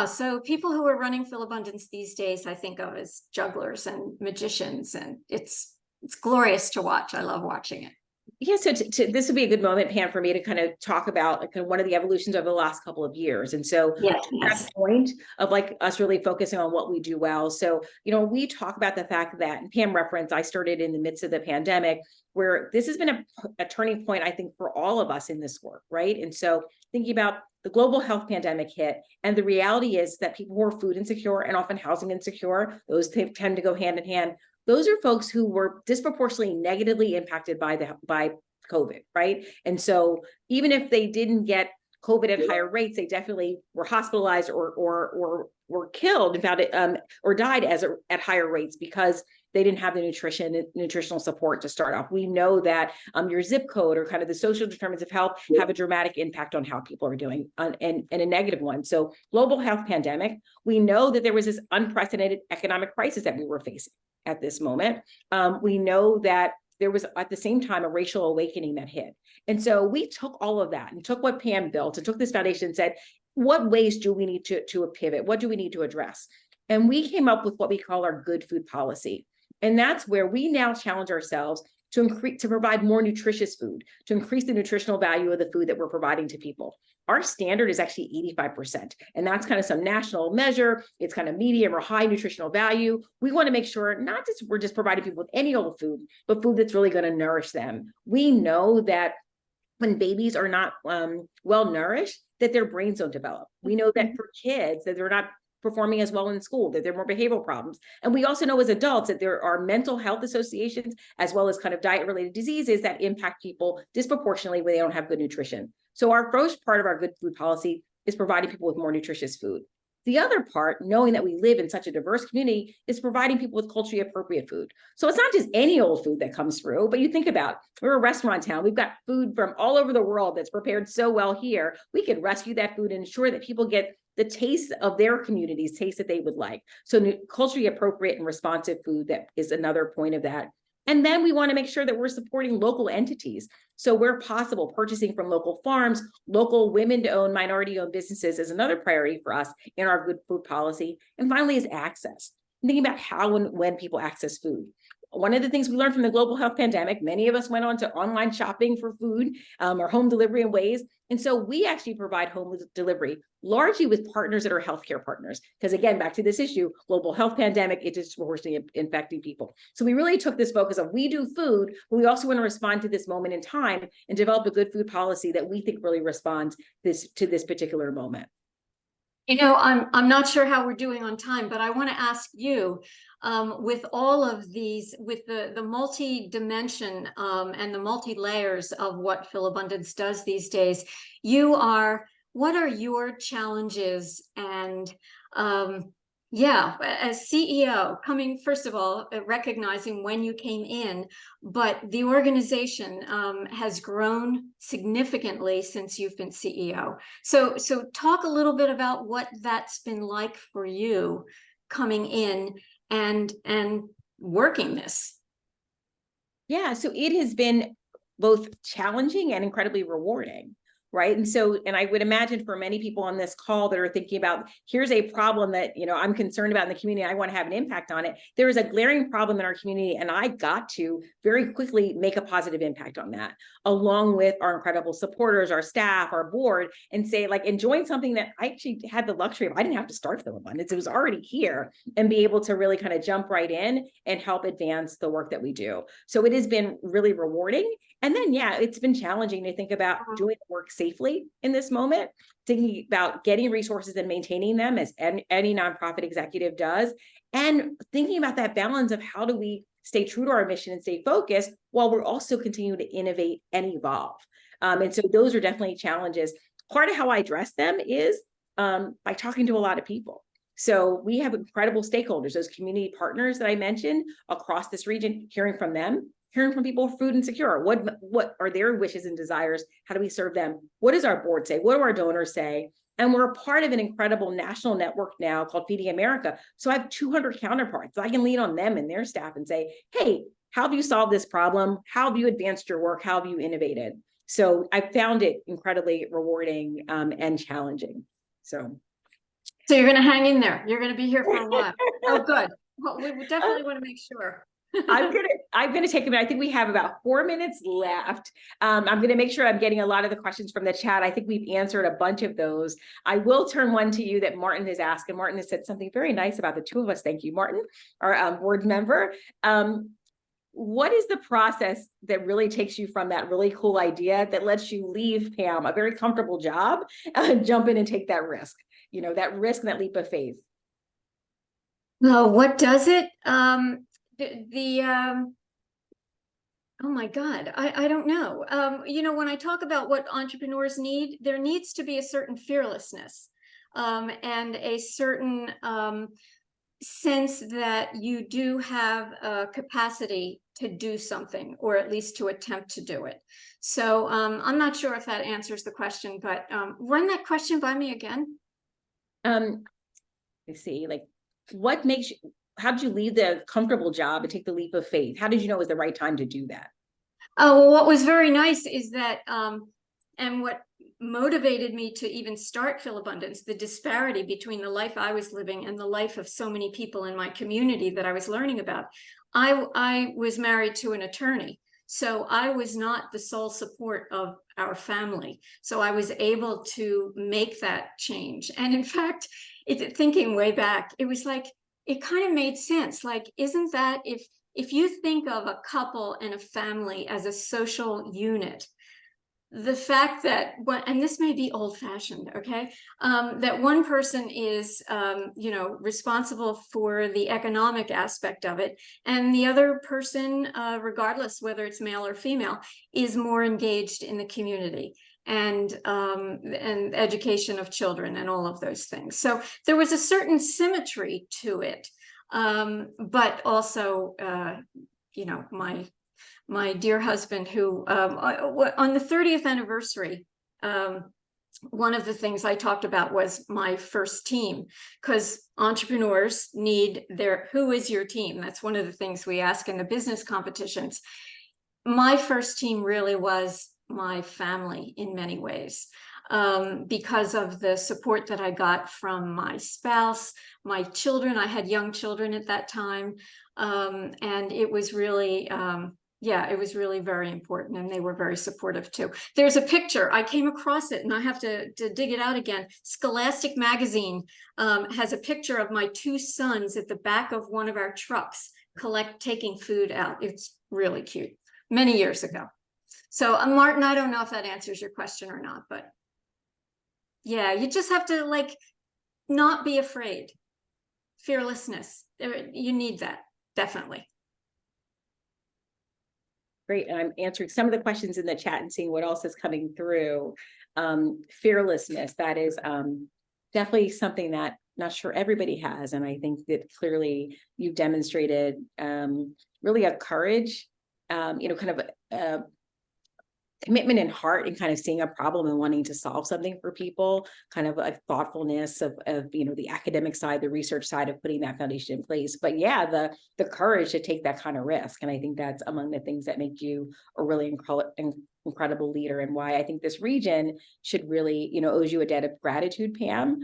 so people who are running Philabundance these days, I think of as jugglers and magicians, and it's glorious to watch. I love watching it. Yeah, so this would be a good moment, Pam, for me to kind of talk about one of the evolutions over the last couple of years. And so that point of us really focusing on what we do well. So, we talk about the fact that, and Pam referenced, I started in the midst of the pandemic, where this has been a turning point, I think, for all of us in this work, right? And so thinking about the global health pandemic hit, and the reality is that people who are food insecure and often housing insecure, those tend to go hand in hand. Those are folks who were disproportionately negatively impacted by COVID, right? And so even if they didn't get COVID at higher rates, they definitely were hospitalized or were killed and found it or died at higher rates because they didn't have the nutritional support to start off. We know that your zip code or kind of the social determinants of health have a dramatic impact on how people are doing, and a negative one. So global health pandemic, we know that there was this unprecedented economic crisis that we were facing at this moment. We know that there was at the same time a racial awakening that hit. And so we took all of that and took what Pam built and took this foundation and said, what ways do we need to pivot? What do we need to address? And we came up with what we call our good food policy. And that's where we now challenge ourselves to provide more nutritious food, to increase the nutritional value of the food that we're providing to people. Our standard is actually 85%. And that's kind of some national measure. It's kind of medium or high nutritional value. We want to make sure not just we're just providing people with any old food, but food that's really going to nourish them. We know that when babies are not well nourished, that their brains don't develop. We know that for kids, that they're not performing as well in school, that there are more behavioral problems. And we also know as adults that there are mental health associations, as well as kind of diet-related diseases that impact people disproportionately when they don't have good nutrition. So our first part of our good food policy is providing people with more nutritious food. The other part, knowing that we live in such a diverse community, is providing people with culturally appropriate food. So it's not just any old food that comes through, but you think about, we're a restaurant town. We've got food from all over the world that's prepared so well here. We could rescue that food and ensure that people get the taste of their communities, taste that they would like. So culturally appropriate and responsive food, that is another point of that. And then we want to make sure that we're supporting local entities. So where possible, purchasing from local farms, local women-owned, minority-owned businesses is another priority for us in our good food policy. And finally is access. Thinking about how and when people access food. One of the things we learned from the global health pandemic, many of us went on to online shopping for food or home delivery in ways. And so we actually provide home delivery largely with partners that are healthcare partners. Because again, back to this issue, global health pandemic, it is disproportionately infecting people. So we really took this focus of we do food, but we also want to respond to this moment in time and develop a good food policy that we think really responds to this particular moment. You know, I'm not sure how we're doing on time, but I want to ask you, with all of these, with the multi-dimension and the multi-layers of what Philabundance does these days, what are your challenges? And yeah, as CEO, coming, first of all, recognizing when you came in, but the organization has grown significantly since you've been CEO. So talk a little bit about what that's been like for you coming in and working this. Yeah, so it has been both challenging and incredibly rewarding. Right. And I would imagine for many people on this call that are thinking about, here's a problem that, I'm concerned about in the community, I want to have an impact on it. There is a glaring problem in our community, and I got to very quickly make a positive impact on that, along with our incredible supporters, our staff, our board, and say, like, enjoying something that I actually had the luxury of. I didn't have to start Philabundance. It was already here, and be able to really kind of jump right in and help advance the work that we do. So it has been really rewarding. And then, yeah, it's been challenging to think about doing the work safely in this moment, thinking about getting resources and maintaining them, as any nonprofit executive does, and thinking about that balance of how do we stay true to our mission and stay focused while we're also continuing to innovate and evolve. And so those are definitely challenges. Part of how I address them is by talking to a lot of people. So we have incredible stakeholders, those community partners that I mentioned across this region, hearing from them. Hearing from people, food insecure. What are their wishes and desires? How do we serve them? What does our board say? What do our donors say? And we're a part of an incredible national network now called Feeding America. So I have 200 counterparts. So I can lean on them and their staff and say, hey, how have you solved this problem? How have you advanced your work? How have you innovated? So I found it incredibly rewarding and challenging. So you're going to hang in there. You're going to be here for a while. Oh, good. Well, we definitely want to make sure. I'm gonna take a minute. I think we have about 4 minutes left. I'm gonna make sure I'm getting a lot of the questions from the chat. I think we've answered a bunch of those. I will turn one to you that Martin has asked, and Martin has said something very nice about the two of us. Thank you, Martin, our board member. What is the process that really takes you from that really cool idea that lets you leave, Pam, a very comfortable job, and jump in and take that risk? That risk and that leap of faith. No, what does it? Oh my God, I don't know. When I talk about what entrepreneurs need, there needs to be a certain fearlessness and a certain sense that you do have a capacity to do something, or at least to attempt to do it. So I'm not sure if that answers the question, but run that question by me again. Let's see, like, what makes you, how did you leave the comfortable job and take the leap of faith? How did you know it was the right time to do that? Oh, well, what was very nice is that, and what motivated me to even start Philabundance, the disparity between the life I was living and the life of so many people in my community that I was learning about. I was married to an attorney, so I was not the sole support of our family. So I was able to make that change. And in fact, thinking way back, it was like, it kind of made sense. Like, isn't that, if you think of a couple and a family as a social unit, the fact that and this may be old-fashioned, okay, that one person is, responsible for the economic aspect of it, and the other person, regardless whether it's male or female, is more engaged in the community and education of children and all of those things. So there was a certain symmetry to it, but also, my dear husband, who on the 30th anniversary, one of the things I talked about was my first team, because entrepreneurs need who is your team? That's one of the things we ask in the business competitions. My first team really was my family in many ways, because of the support that I got from my spouse, my children. I had young children at that time, and it was really, it was really very important, and they were very supportive too. There's a picture, I came across it and I have to dig it out again. Scholastic magazine has a picture of my two sons at the back of one of our trucks taking food out. It's really cute, many years ago. So Martin, I don't know if that answers your question or not, but yeah, you just have to not be afraid. Fearlessness, you need that, definitely. Great. And I'm answering some of the questions in the chat and seeing what else is coming through. Fearlessness, that is definitely something that not sure everybody has. And I think that clearly you've demonstrated really a courage, kind of a commitment and heart and kind of seeing a problem and wanting to solve something for people, kind of a thoughtfulness of the academic side, the research side of putting that foundation in place. But yeah, the courage to take that kind of risk. And I think that's among the things that make you a really incredible leader, and why I think this region should really, owes you a debt of gratitude, Pam,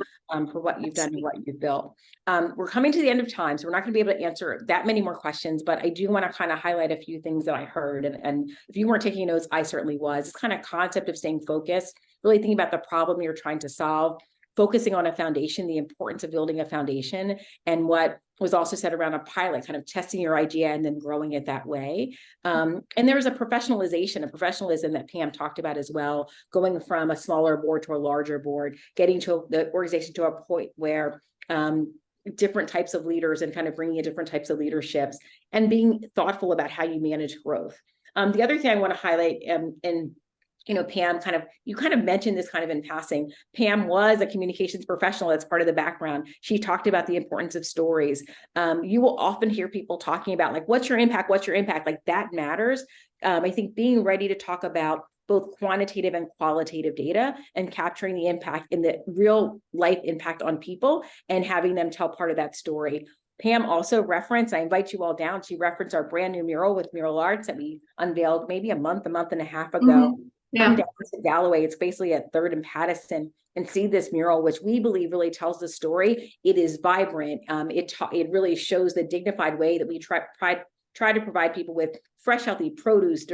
for what you've done and what you've built. We're coming to the end of time, so we're not going to be able to answer that many more questions, but I do want to kind of highlight a few things that I heard. And if you weren't taking notes, I certainly was. It's kind of concept of staying focused, really thinking about the problem you're trying to solve, focusing on a foundation, the importance of building a foundation, and what was also said around a pilot, kind of testing your idea and then growing it that way. And there's a professionalization, a professionalism that Pam talked about as well, going from a smaller board to a larger board, getting to the organization to a point where different types of leaders and kind of bringing in different types of leaderships and being thoughtful about how you manage growth. The other thing I want to highlight, Pam, you kind of mentioned this kind of in passing. Pam was a communications professional. That's part of the background. She talked about the importance of stories. You will often hear people talking about what's your impact? What's your impact? That matters. I think being ready to talk about both quantitative and qualitative data and capturing the impact in the real life impact on people and having them tell part of that story. Pam also referenced, I invite you all down, she referenced our brand new mural with Mural Arts that we unveiled maybe a month and a half ago. Mm-hmm. Yeah. Come down to Galloway, it's basically at 3rd and Patterson, and see this mural, which we believe really tells the story. It is vibrant. It really shows the dignified way that we try to provide people with fresh, healthy produce,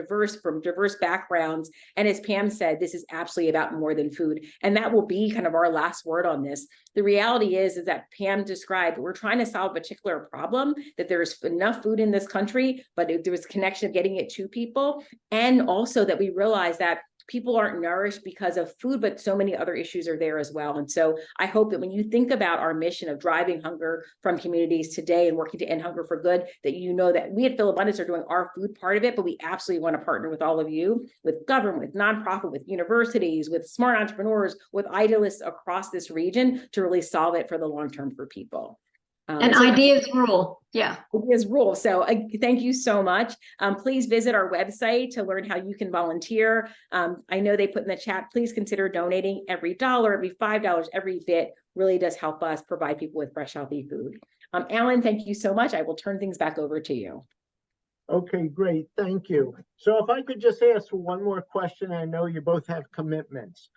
from diverse backgrounds. And as Pam said, this is absolutely about more than food. And that will be kind of our last word on this. The reality is that Pam described, we're trying to solve a particular problem, that there's enough food in this country, but there was a connection of getting it to people. And also that we realize that people aren't nourished because of food, but so many other issues are there as well. And so I hope that when you think about our mission of driving hunger from communities today and working to end hunger for good, that you know that we at Philabundance are doing our food part of it, but we absolutely want to partner with all of you, with government, with nonprofit, with universities, with smart entrepreneurs, with idealists across this region to really solve it for the long term for people. And ideas rule. Yeah. Ideas rule. So thank you so much. Please visit our website to learn how you can volunteer. I know they put in the chat, please consider donating. Every $1, every $5, every bit really does help us provide people with fresh, healthy food. Alan, thank you so much. I will turn things back over to you. Okay, great. Thank you. So if I could just ask one more question, I know you both have commitments.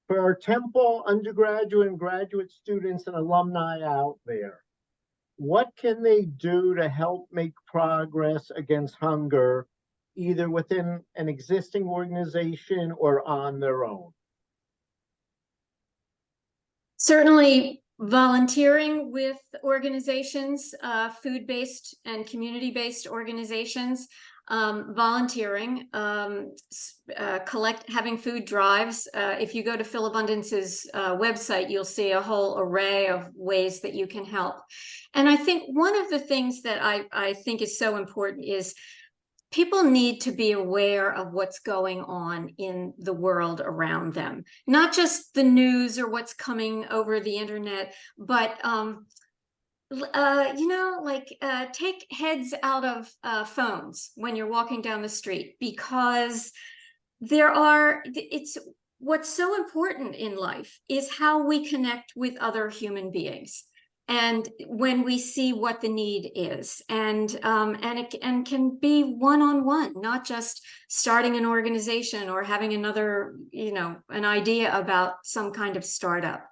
For our Temple undergraduate and graduate students and alumni out there, what can they do to help make progress against hunger, either within an existing organization or on their own? Certainly volunteering with organizations, food-based and community-based organizations, volunteering, having food drives. If you go to Philabundance's website, you'll see a whole array of ways that you can help. And I think one of the things that I think is so important is people need to be aware of what's going on in the world around them, not just the news or what's coming over the internet, but take heads out of phones when you're walking down the street, because it's what's so important in life is how we connect with other human beings. And when we see what the need is, and it can be one-on-one, not just starting an organization or having another, an idea about some kind of startup.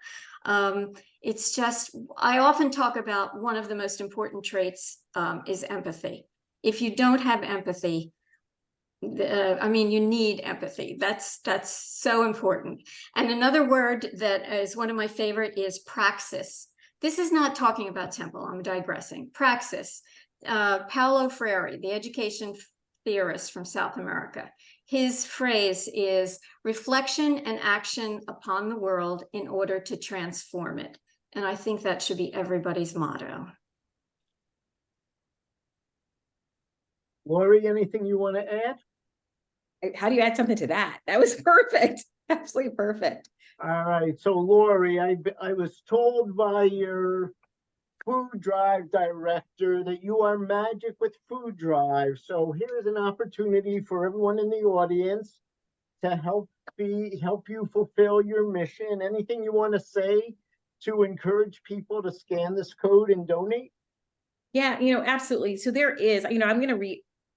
It's just, I often talk about one of the most important traits is empathy. If you don't have empathy, you need empathy. That's so important. And another word that is one of my favorite is praxis. This is not talking about Temple, I'm digressing. Praxis. Paulo Freire, the education theorist from South America, his phrase is reflection and action upon the world in order to transform it. And I think that should be everybody's motto. Loree, anything you want to add? How do you add something to that? That was perfect. Absolutely perfect. All right. So Loree, I was told by your food drive director that you are magic with food drive. So here's an opportunity for everyone in the audience to help you fulfill your mission. Anything you want to say to encourage people to scan this code and donate? Yeah, absolutely. So there is, I'm going to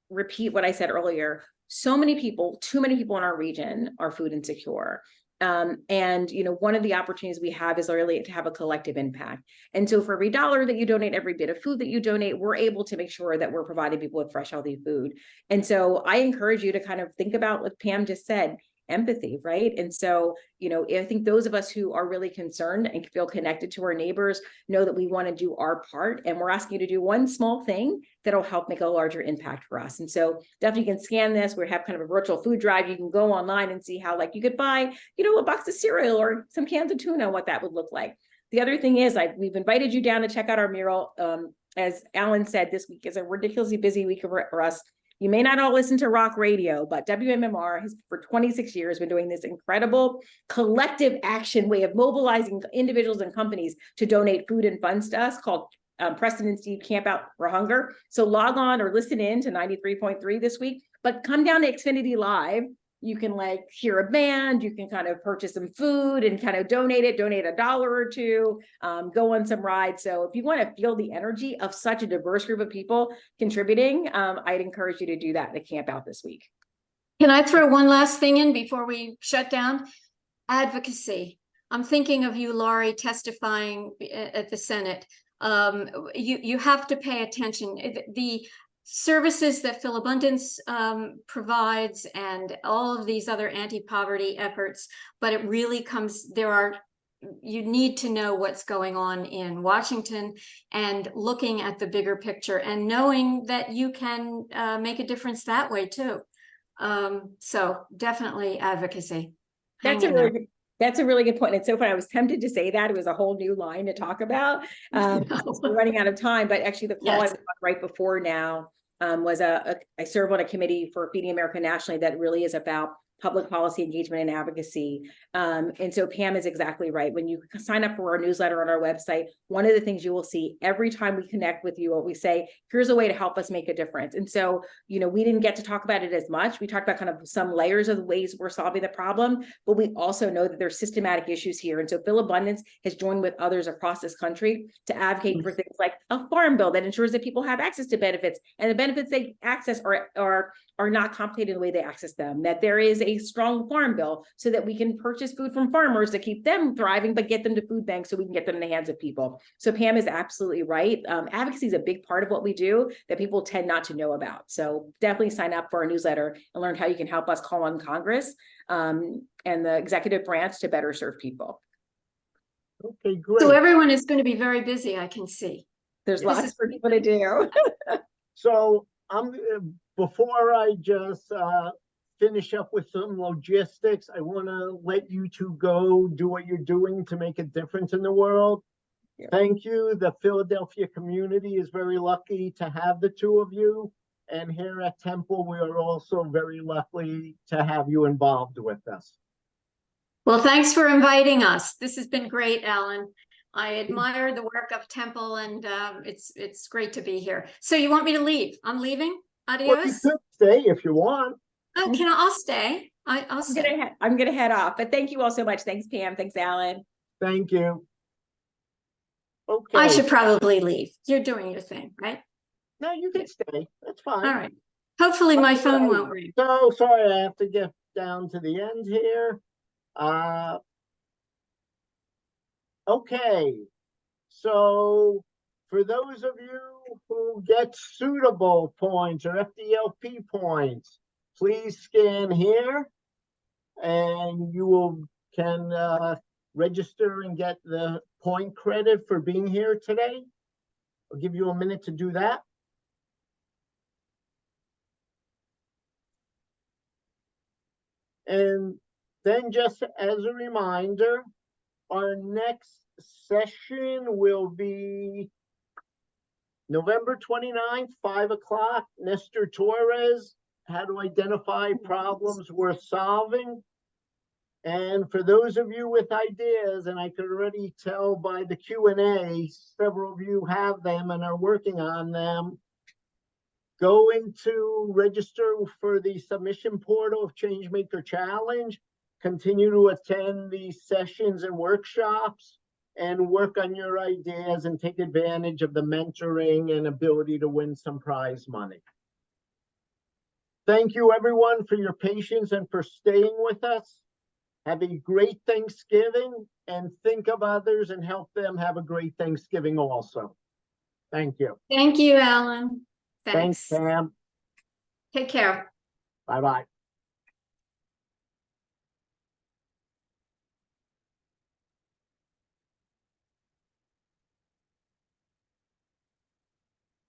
repeat what I said earlier. So many people, too many people in our region are food insecure. And one of the opportunities we have is really to have a collective impact. And so for every dollar that you donate, every bit of food that you donate, we're able to make sure that we're providing people with fresh, healthy food. And so I encourage you to kind of think about what Pam just said, empathy, right? And so, I think those of us who are really concerned and feel connected to our neighbors know that we want to do our part, and we're asking you to do one small thing that'll help make a larger impact for us. And so definitely you can scan this. We have kind of a virtual food drive. You can go online and see how you could buy, a box of cereal or some cans of tuna, what that would look like. The other thing is we've invited you down to check out our mural. As Alan said, this week is a ridiculously busy week for us. You may not all listen to rock radio, but WMMR has for 26 years been doing this incredible collective action way of mobilizing individuals and companies to donate food and funds to us called Preston and Steve Camp Out for Hunger. So log on or listen in to 93.3 this week, but come down to Xfinity Live. You can hear a band, you can kind of purchase some food and kind of donate $1 or $2, go on some rides. So if you want to feel the energy of such a diverse group of people contributing, I'd encourage you to do that at Camp Out this week. Can I throw one last thing in before we shut down? Advocacy. I'm thinking of you, Loree, testifying at the Senate. You have to pay attention. The services that Philabundance provides and all of these other anti-poverty efforts, but it really you need to know what's going on in Washington and looking at the bigger picture and knowing that you can make a difference that way too. So definitely advocacy. That's a really good point. It's so funny. I was tempted to say that. It was a whole new line to talk about. We're running out of time, but actually the call I was on right before now was I serve on a committee for Feeding America nationally that really is about public policy engagement and advocacy. And so Pam is exactly right. When you sign up for our newsletter on our website, one of the things you will see every time we connect with you, what we say, here's a way to help us make a difference. And so, we didn't get to talk about it as much. We talked about kind of some layers of the ways we're solving the problem, but we also know that there's systematic issues here. And so Philabundance has joined with others across this country to advocate for things like a farm bill that ensures that people have access to benefits, and the benefits they access are not complicated in the way they access them, that there is a strong farm bill so that we can purchase food from farmers to keep them thriving, but get them to food banks so we can get them in the hands of people. So Pam is absolutely right. Advocacy is a big part of what we do that people tend not to know about. So definitely sign up for our newsletter and learn how you can help us call on Congress and the executive branch to better serve people. Okay, great. So everyone is going to be very busy, I can see. There's lots for people to do. So before I just finish up with some logistics, I want to let you two go do what you're doing to make a difference in the world. Yeah. Thank you. The Philadelphia community is very lucky to have the two of you. And here at Temple, we are also very lucky to have you involved with us. Well, thanks for inviting us. This has been great, Alan. I admire the work of Temple, and it's great to be here. So you want me to leave? I'm leaving. Well, you Adios. could stay if you want. Oh, I'll stay. I'll stay. I'm gonna head off, but thank you all so much. Thanks, Pam. Thanks, Alan. Thank you. Okay. I should probably leave. You're doing your thing, right? No, you can stay. That's fine. All right. Hopefully my phone won't ring. So sorry, I have to get down to the end here. Okay. So for those of you who get suitable points or FDLP points, please scan here and you can register and get the point credit for being here today. I'll give you a minute to do that. And then just as a reminder, our next session will be November 29th, 5 o'clock, Nestor Torres, how to identify problems worth solving. And for those of you with ideas, and I could already tell by the Q&A, several of you have them and are working on them, go into register for the submission portal of Changemaker Challenge, continue to attend these sessions and workshops, and work on your ideas and take advantage of the mentoring and ability to win some prize money. Thank you everyone for your patience and for staying with us. Have a great Thanksgiving and think of others and help them have a great Thanksgiving also. Thank you. Thank you, Alan. Thanks. Thanks, Pam. Take care. Bye-bye.